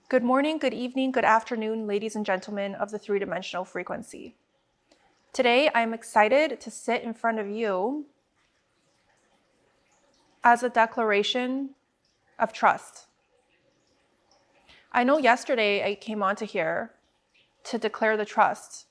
Good morning, good evening, good afternoon, ladies and gentlemen of the three-dimensional frequency. Today, I'm excited to sit in front of you as a declaration of trust. I know yesterday I came onto here to declare the trust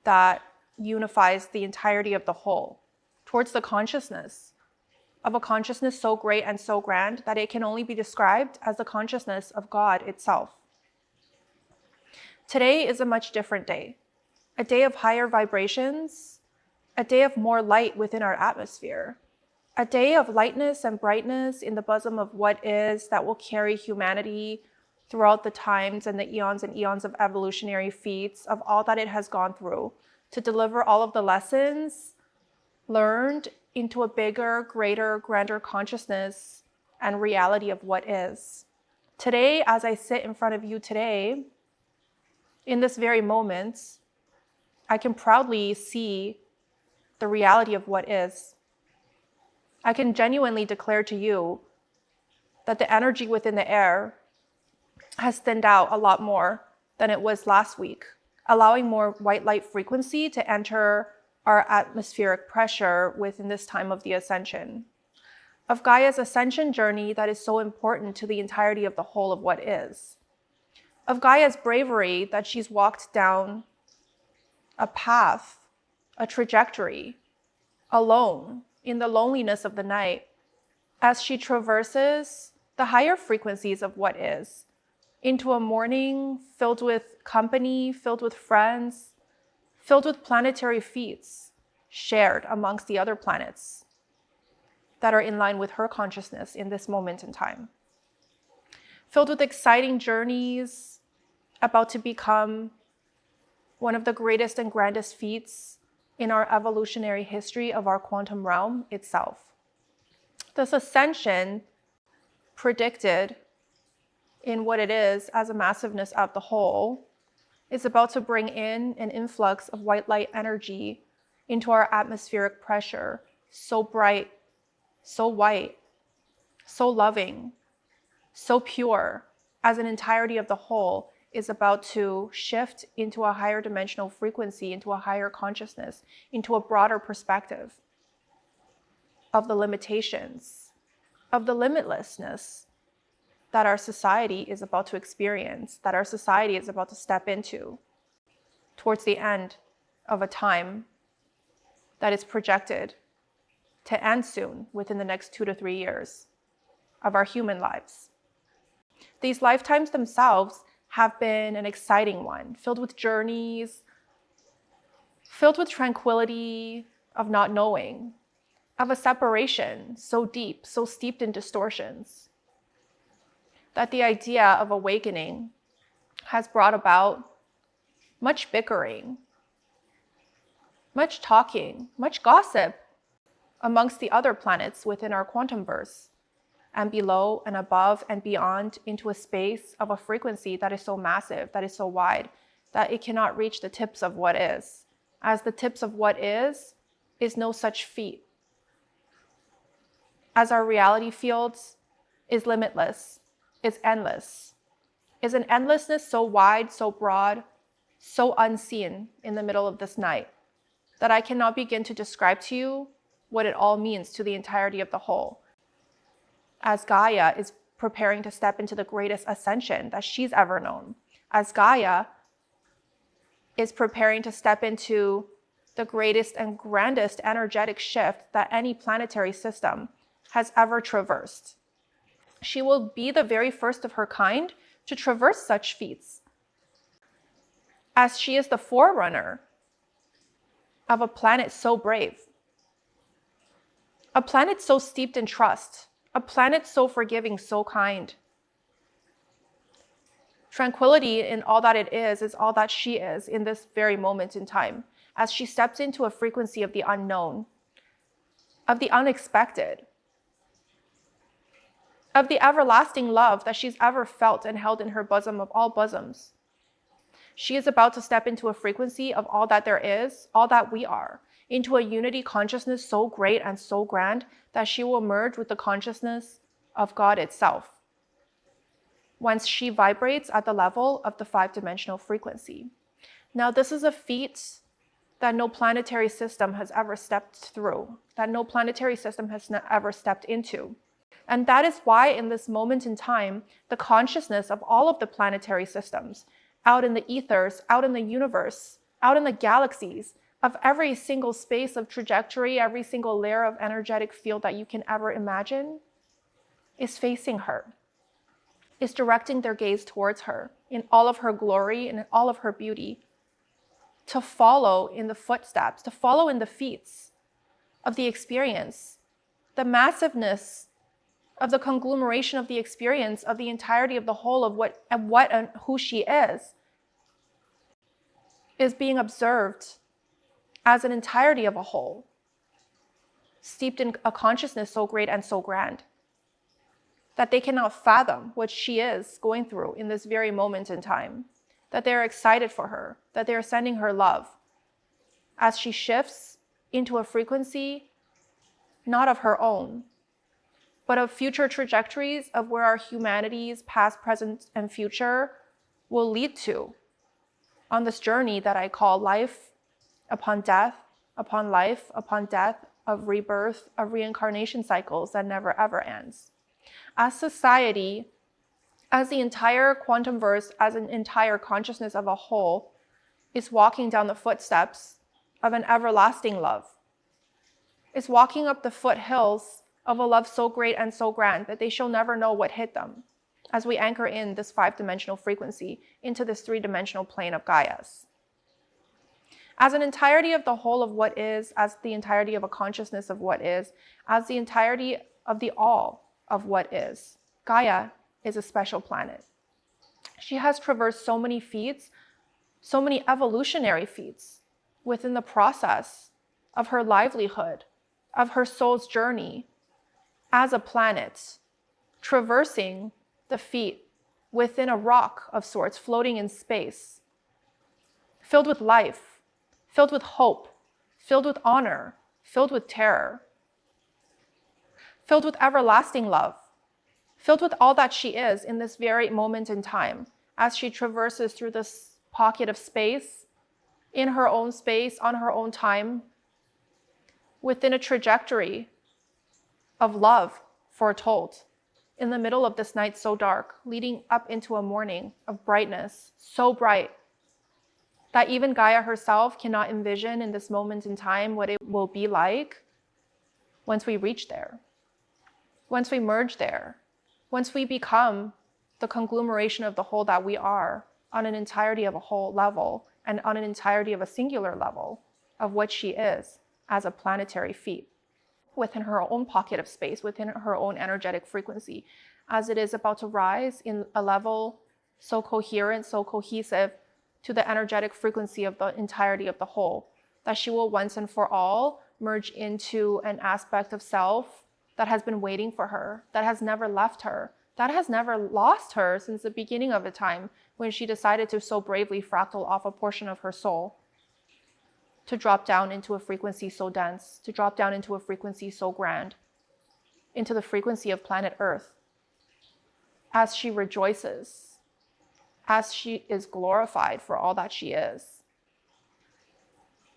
that unifies the entirety of the whole towards the consciousness of a consciousness so great and so grand that it can only be described as the consciousness of God itself. Today is a much different day, a day of higher vibrations, a day of more light within our atmosphere, a day of lightness and brightness in the bosom of what is that will carry humanity throughout the times and the eons and eons of evolutionary feats of all that it has gone through to deliver all of the lessons learned into a bigger, greater, grander consciousness and reality of what is. Today, as I sit in front of you today, in this very moment, I can proudly see the reality of what is. I can genuinely declare to you that the energy within the air has thinned out a lot more than it was last week, allowing more white light frequency to enter our atmospheric pressure within this time of the ascension, of Gaia's ascension journey that is so important to the entirety of the whole of what is, of Gaia's bravery that she's walked down a path, a trajectory, alone in the loneliness of the night, as she traverses the higher frequencies of what is, into a morning filled with company, filled with friends, filled with planetary feats shared amongst the other planets that are in line with her consciousness in this moment in time. Filled with exciting journeys about to become one of the greatest and grandest feats in our evolutionary history of our quantum realm itself. This ascension predicted in what it is as a massiveness of the whole is about to bring in an influx of white light energy into our atmospheric pressure, so bright, so white, so loving, so pure, as an entirety of the whole is about to shift into a higher dimensional frequency, into a higher consciousness, into a broader perspective of the limitations, of the limitlessness that our society is about to experience, that our society is about to step into towards the end of a time that is projected to end soon within the next 2 to 3 years of our human lives. These lifetimes themselves have been an exciting one, filled with journeys, filled with tranquility of not knowing, of a separation so deep, so steeped in distortions, that the idea of awakening has brought about much bickering, much talking, much gossip amongst the other planets within our quantum verse, and below and above and beyond into a space of a frequency that is so massive, that is so wide, that it cannot reach the tips of what is, as the tips of what is no such feat. As our reality fields is limitless, is endless, is an endlessness so wide, so broad, so unseen in the middle of this night, that I cannot begin to describe to you what it all means to the entirety of the whole, as Gaia is preparing to step into the greatest ascension that she's ever known, as Gaia is preparing to step into the greatest and grandest energetic shift that any planetary system has ever traversed. She will be the very first of her kind to traverse such feats, as she is the forerunner of a planet so brave, a planet so steeped in trust, a planet so forgiving, so kind. Tranquility in all that it is all that she is in this very moment in time, as she steps into a frequency of the unknown, of the unexpected, of the everlasting love that she's ever felt and held in her bosom of all bosoms. She is about to step into a frequency of all that there is, all that we are, into a unity consciousness so great and so grand that she will merge with the consciousness of God itself. once she vibrates at the level of the 5-dimensional frequency. Now, this is a feat that no planetary system has ever stepped through, that no planetary system has ever stepped into. And that is why in this moment in time, the consciousness of all of the planetary systems, out in the ethers, out in the universe, out in the galaxies, of every single space of trajectory, every single layer of energetic field that you can ever imagine, is facing her, is directing their gaze towards her in all of her glory and in all of her beauty, to follow in the footsteps, to follow in the feats of the experience, the massiveness of the conglomeration of the experience of the entirety of the whole of what and who she is being observed as an entirety of a whole, steeped in a consciousness so great and so grand that they cannot fathom what she is going through in this very moment in time, that they're excited for her, that they're sending her love as she shifts into a frequency not of her own, but of future trajectories of where our humanity's past, present, and future will lead to on this journey that I call life upon death, upon life, upon death, of rebirth, of reincarnation cycles that never ever ends. As society, as the entire quantum verse, as an entire consciousness of a whole, is walking down the footsteps of an everlasting love, is walking up the foothills of a love so great and so grand that they shall never know what hit them, as we anchor in this 5-dimensional frequency into this 3-dimensional plane of Gaia's. As an entirety of the whole of what is, as the entirety of a consciousness of what is, as the entirety of the all of what is, Gaia is a special planet. She has traversed so many feats, so many evolutionary feats within the process of her livelihood, of her soul's journey as a planet, traversing the feat within a rock of sorts, floating in space, filled with life, filled with hope, filled with honor, filled with terror, filled with everlasting love, filled with all that she is in this very moment in time, as she traverses through this pocket of space, in her own space, on her own time, within a trajectory of love foretold, in the middle of this night so dark, leading up into a morning of brightness, so bright that even Gaia herself cannot envision in this moment in time what it will be like once we reach there, once we merge there, once we become the conglomeration of the whole that we are on an entirety of a whole level and on an entirety of a singular level of what she is as a planetary feat within her own pocket of space, within her own energetic frequency, as it is about to rise in a level so coherent, so cohesive to the energetic frequency of the entirety of the whole, that she will once and for all merge into an aspect of self that has been waiting for her, that has never left her, that has never lost her since the beginning of the time when she decided to so bravely fractal off a portion of her soul, to drop down into a frequency so dense, to drop down into a frequency so grand, into the frequency of planet Earth, as she rejoices, as she is glorified for all that she is,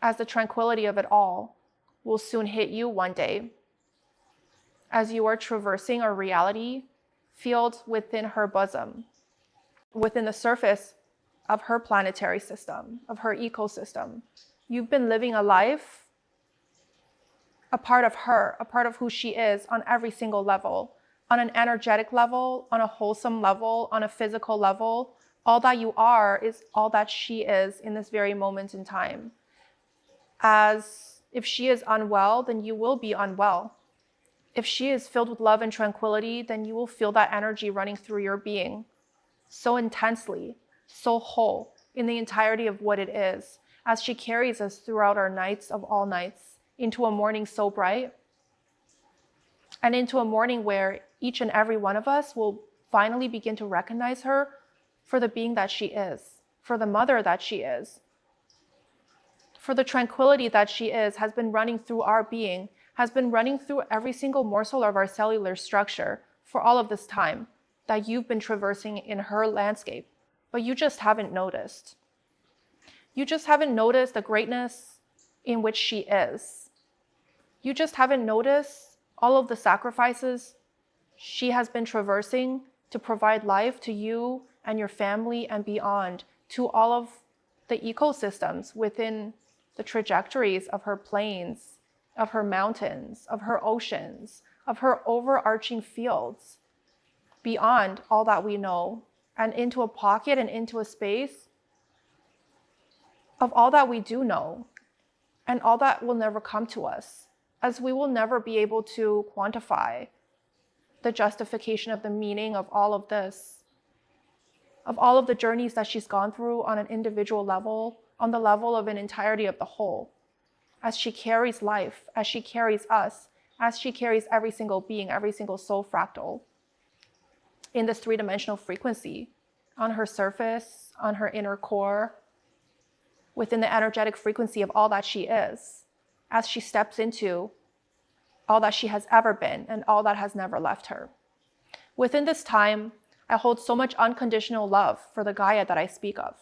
as the tranquility of it all will soon hit you one day, as you are traversing a reality field within her bosom, within the surface of her planetary system, of her ecosystem. You've been living a life, a part of her, a part of who she is on every single level, on an energetic level, on a wholesome level, on a physical level. All that you are is all that she is in this very moment in time. As if she is unwell, then you will be unwell. If she is filled with love and tranquility, then you will feel that energy running through your being so intensely, so whole in the entirety of what it is, as she carries us throughout our nights of all nights into a morning so bright, and into a morning where each and every one of us will finally begin to recognize her for the being that she is, for the mother that she is, for the tranquility that she is, has been running through our being, has been running through every single morsel of our cellular structure for all of this time, that you've been traversing in her landscape, but you just haven't noticed. You just haven't noticed the greatness in which she is. You just haven't noticed all of the sacrifices she has been traversing to provide life to you and your family and beyond, to all of the ecosystems within the trajectories of her plains, of her mountains, of her oceans, of her overarching fields, beyond all that we know, and into a pocket and into a space of all that we do know, and all that will never come to us, as we will never be able to quantify the justification of the meaning of all of this, of all of the journeys that she's gone through on an individual level, on the level of an entirety of the whole, as she carries life, as she carries us, as she carries every single being, every single soul fractal in this three-dimensional frequency, on her surface, on her inner core, within the energetic frequency of all that she is, as she steps into all that she has ever been and all that has never left her. Within this time, I hold so much unconditional love for the Gaia that I speak of,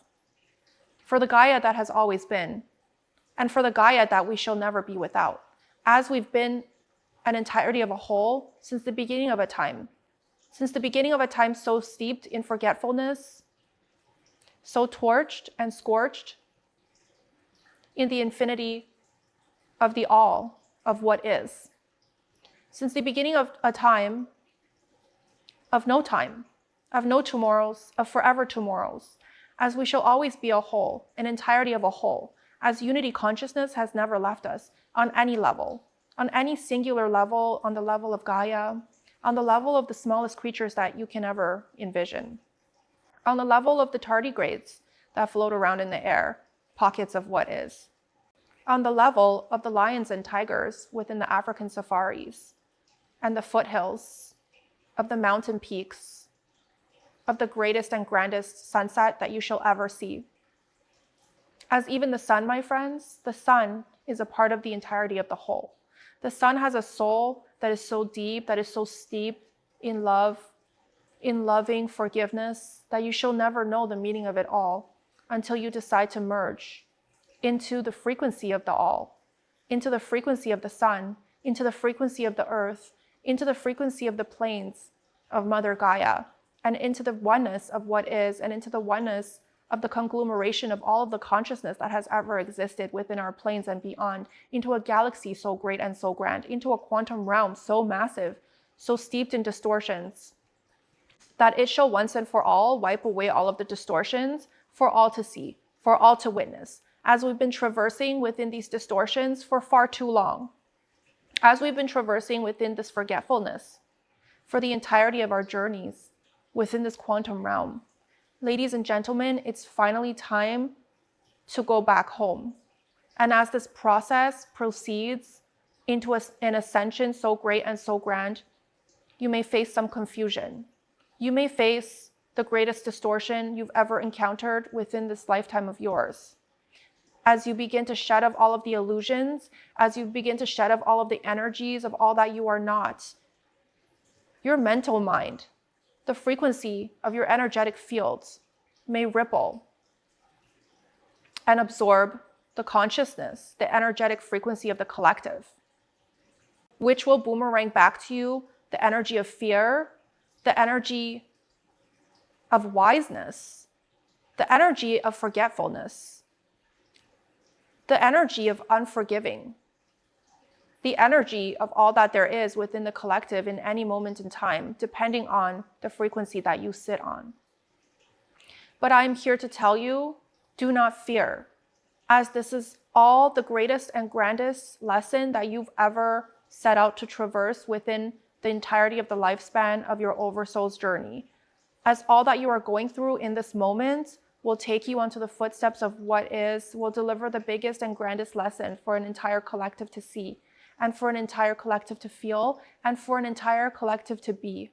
for the Gaia that has always been, and for the Gaia that we shall never be without, as we've been an entirety of a whole since the beginning of a time so steeped in forgetfulness, so torched and scorched in the infinity of the all of what is. Since the beginning of a time, of no tomorrows, of forever tomorrows, as we shall always be a whole, an entirety of a whole, as unity consciousness has never left us on any level, on any singular level, on the level of Gaia, on the level of the smallest creatures that you can ever envision, on the level of the tardigrades that float around in the air, pockets of what is, on the level of the lions and tigers within the African safaris, and the foothills of the mountain peaks of the greatest and grandest sunset that you shall ever see. As even the sun, my friends, the sun is a part of the entirety of the whole. The sun has a soul that is so deep, that is so steep in love, in loving forgiveness, that you shall never know the meaning of it all until you decide to merge into the frequency of the all, into the frequency of the sun, into the frequency of the earth, into the frequency of the plains of Mother Gaia, and into the oneness of what is, and into the oneness of the conglomeration of all of the consciousness that has ever existed within our planes and beyond, into a galaxy so great and so grand, into a quantum realm so massive, so steeped in distortions, that it shall once and for all wipe away all of the distortions for all to see, for all to witness, as we've been traversing within these distortions for far too long, as we've been traversing within this forgetfulness for the entirety of our journeys within this quantum realm. Ladies and gentlemen, it's finally time to go back home. And as this process proceeds into an ascension so great and so grand, you may face some confusion. You may face the greatest distortion you've ever encountered within this lifetime of yours. As you begin to shed off all of the illusions, as you begin to shed off all of the energies of all that you are not, your mental mind, the frequency of your energetic fields may ripple and absorb the consciousness, the energetic frequency of the collective, which will boomerang back to you the energy of fear, the energy of wiseness, the energy of forgetfulness, the energy of unforgiving, the energy of all that there is within the collective in any moment in time, depending on the frequency that you sit on. But I'm here to tell you, do not fear, as this is all the greatest and grandest lesson that you've ever set out to traverse within the entirety of the lifespan of your Oversoul's journey. As all that you are going through in this moment will take you onto the footsteps of what is, will deliver the biggest and grandest lesson for an entire collective to see, and for an entire collective to feel, and for an entire collective to be.